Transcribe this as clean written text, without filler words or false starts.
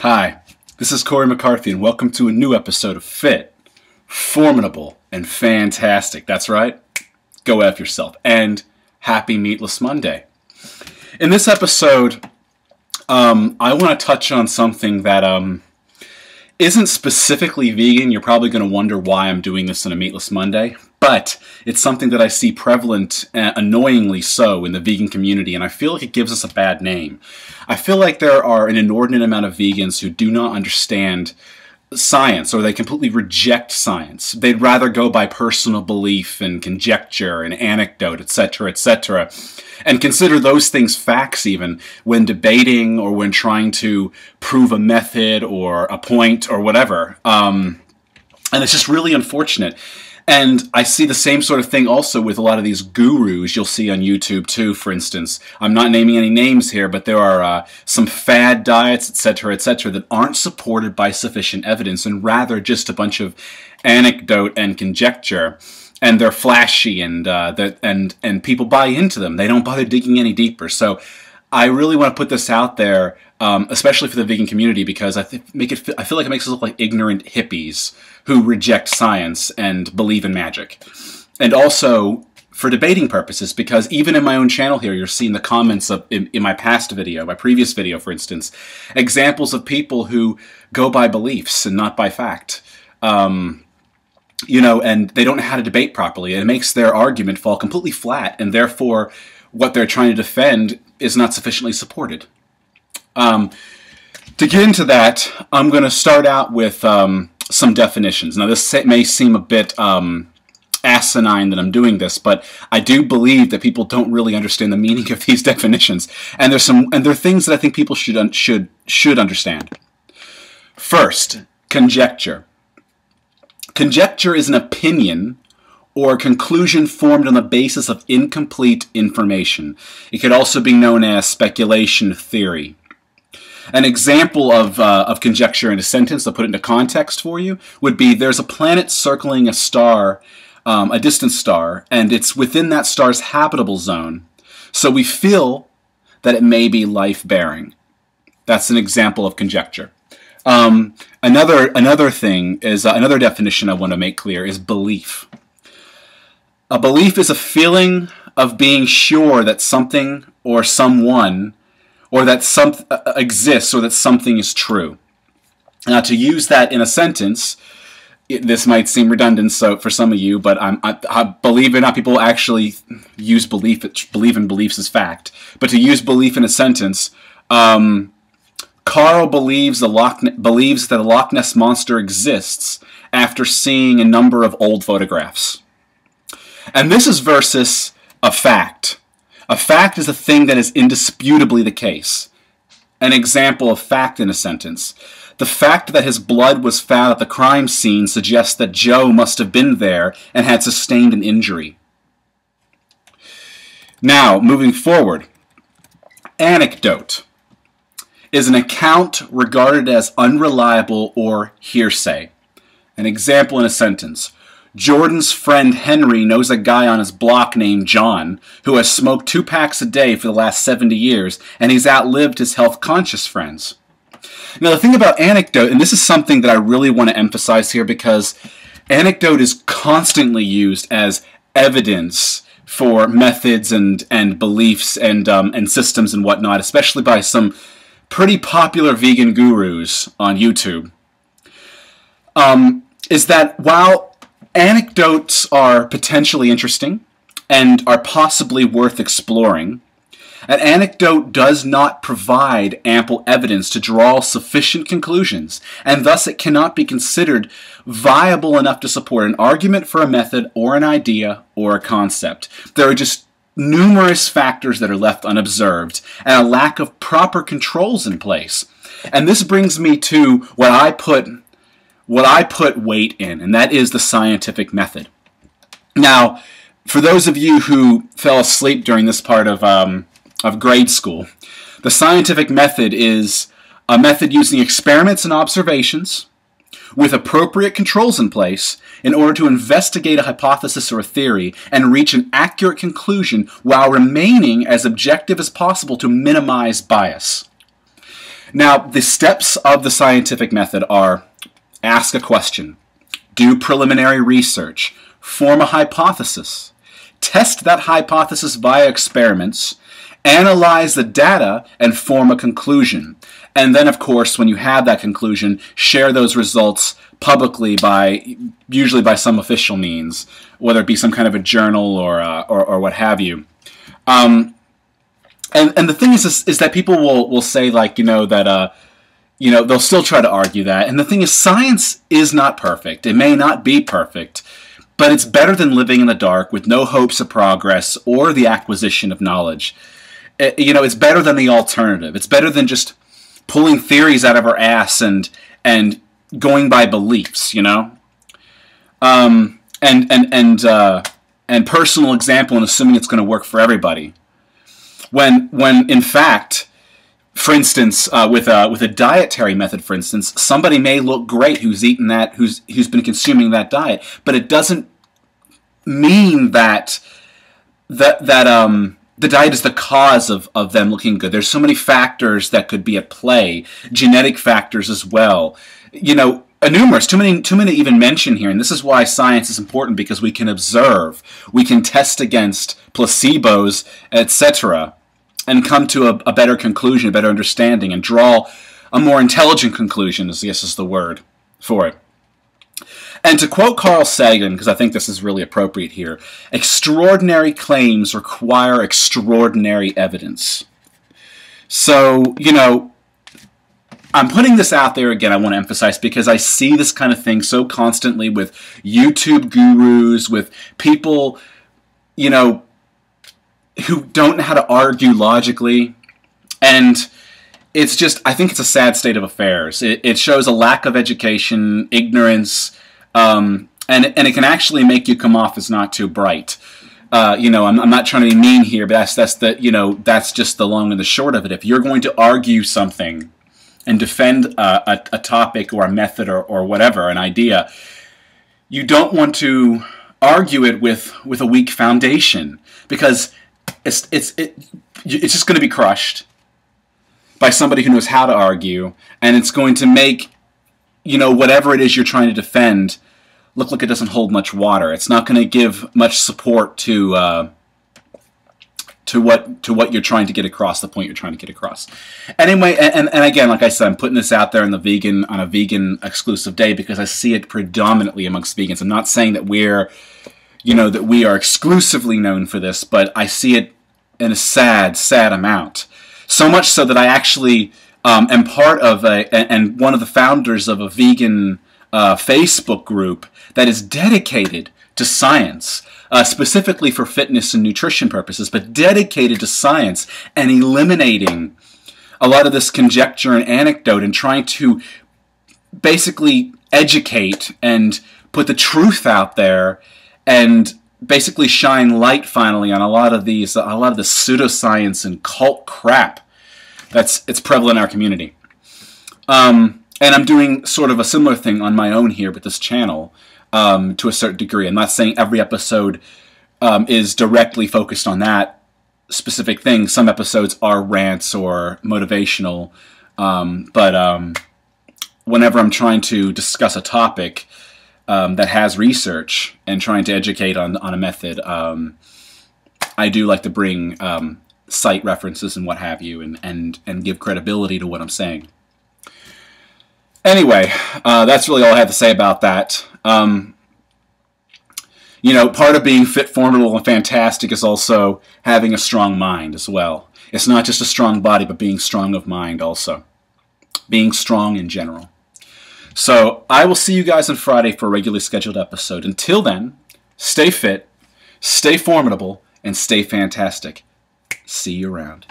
Hi, this is Corey McCarthy, and welcome to a new episode of Fit, Formidable, and Fantastic. That's right, go F yourself, and happy Meatless Monday. In this episode, I want to touch on something that isn't specifically vegan. You're probably going to wonder why I'm doing this on a Meatless Monday, but it's something that I see prevalent, annoyingly so, in the vegan community, and I feel like it gives us a bad name. I feel like there are an inordinate amount of vegans who do not understand science, or they completely reject science. They'd rather go by personal belief and conjecture and anecdote, etc., and consider those things facts even when debating or when trying to prove a method or a point or whatever. And it's just really unfortunate. And I see the same sort of thing also with a lot of these gurus you'll see on YouTube too, for instance. I'm not naming any names here, but there are some fad diets, etc., that aren't supported by sufficient evidence and rather just a bunch of anecdote and conjecture. And they're flashy and people buy into them. They don't bother digging any deeper. So I really want to put this out there, especially for the vegan community, because I feel like it makes us look like ignorant hippies who reject science and believe in magic. And also for debating purposes, because even in my own channel here, you're seeing the comments of in my past video, my previous video, for instance, examples of people who go by beliefs and not by fact. You know, and they don't know how to debate properly. And it makes their argument fall completely flat, and therefore what they're trying to defend is not sufficiently supported. To get into that, I'm going to start out with some definitions. Now, this may seem a bit asinine that I'm doing this, but I do believe that people don't really understand the meaning of these definitions, and there are things that I think people should understand. First, conjecture. Conjecture is an opinion or a conclusion formed on the basis of incomplete information. It could also be known as speculation theory. An example of conjecture in a sentence, I'll put it into context for you, would be there's a planet circling a star, a distant star, and it's within that star's habitable zone. So we feel that it may be life-bearing. That's an example of conjecture. Another thing is another definition I want to make clear is belief. A belief is a feeling of being sure that something or someone or that something exists or that something is true. Now, to use that in a sentence, this might seem redundant for some of you, but I believe it or not, people actually use believe in beliefs as fact. But to use belief in a sentence, Carl believes that the Loch Ness Monster exists after seeing a number of old photographs. And this is versus a fact. A fact is a thing that is indisputably the case. An example of fact in a sentence. The fact that his blood was found at the crime scene suggests that Joe must have been there and had sustained an injury. Now, moving forward. Anecdote is an account regarded as unreliable or hearsay. An example in a sentence. Jordan's friend Henry knows a guy on his block named John who has smoked 2 packs a day for the last 70 years, and he's outlived his health-conscious friends. Now, the thing about anecdote, and this is something that I really want to emphasize here because anecdote is constantly used as evidence for methods and beliefs and systems and whatnot, especially by some pretty popular vegan gurus on YouTube, is that while anecdotes are potentially interesting and are possibly worth exploring, an anecdote does not provide ample evidence to draw sufficient conclusions, and thus it cannot be considered viable enough to support an argument for a method or an idea or a concept. There are just numerous factors that are left unobserved and a lack of proper controls in place. And this brings me to what I put weight in, and that is the scientific method. Now, for those of you who fell asleep during this part of grade school, the scientific method is a method using experiments and observations with appropriate controls in place in order to investigate a hypothesis or a theory and reach an accurate conclusion while remaining as objective as possible to minimize bias. Now, the steps of the scientific method are: ask a question, do preliminary research, form a hypothesis, test that hypothesis via experiments, analyze the data, and form a conclusion. And then, of course, when you have that conclusion, share those results publicly usually by some official means, whether it be some kind of a journal or what have you. And the thing is that people will say, like, they'll still try to argue that. And the thing is, science is not perfect. It may not be perfect, but it's better than living in the dark with no hopes of progress or the acquisition of knowledge. It's better than the alternative. It's better than just pulling theories out of our ass and going by beliefs, and personal example and assuming it's going to work for everybody. When in fact, for instance, with a dietary method, for instance, somebody may look great who's eaten that, who's been consuming that diet, but it doesn't mean that the diet is the cause of them looking good. There's so many factors that could be at play, genetic factors as well. Numerous, too many to even mention here. And this is why science is important, because we can observe, we can test against placebos, etc., and come to a better conclusion, a better understanding, and draw a more intelligent conclusion, I guess is the word for it. And to quote Carl Sagan, because I think this is really appropriate here, extraordinary claims require extraordinary evidence. So, I'm putting this out there again, I want to emphasize, because I see this kind of thing so constantly with YouTube gurus, with people, who don't know how to argue logically. And it's just, I think it's a sad state of affairs. It shows a lack of education, ignorance, and it can actually make you come off as not too bright. I'm not trying to be mean here, but that's just the long and the short of it. If you're going to argue something and defend a topic or a method or whatever, an idea, you don't want to argue it with a weak foundation, because it's just going to be crushed by somebody who knows how to argue, and it's going to make whatever it is you're trying to defend look like it doesn't hold much water. It's not going to give much support to what you're trying to get across, the point you're trying to get across. Anyway, and again, like I said, I'm putting this out there on a vegan exclusive day because I see it predominantly amongst vegans. I'm not saying that we are exclusively known for this, but I see it in a sad amount. So much so that I actually am part of and one of the founders of a vegan Facebook group that is dedicated to science, specifically for fitness and nutrition purposes, but dedicated to science and eliminating a lot of this conjecture and anecdote and trying to basically educate and put the truth out there and basically shine light finally on a lot of the pseudoscience and cult crap it's prevalent in our community. And I'm doing sort of a similar thing on my own here with this channel, to a certain degree. I'm not saying every episode is directly focused on that specific thing. Some episodes are rants or motivational, but whenever I'm trying to discuss a topic that has research and trying to educate on a method, I do like to bring site references and what have you, and give credibility to what I'm saying. Anyway, that's really all I have to say about that. Part of being fit, formidable, and fantastic is also having a strong mind as well. It's not just a strong body, but being strong of mind also. Being strong in general. So, I will see you guys on Friday for a regularly scheduled episode. Until then, stay fit, stay formidable, and stay fantastic. See you around.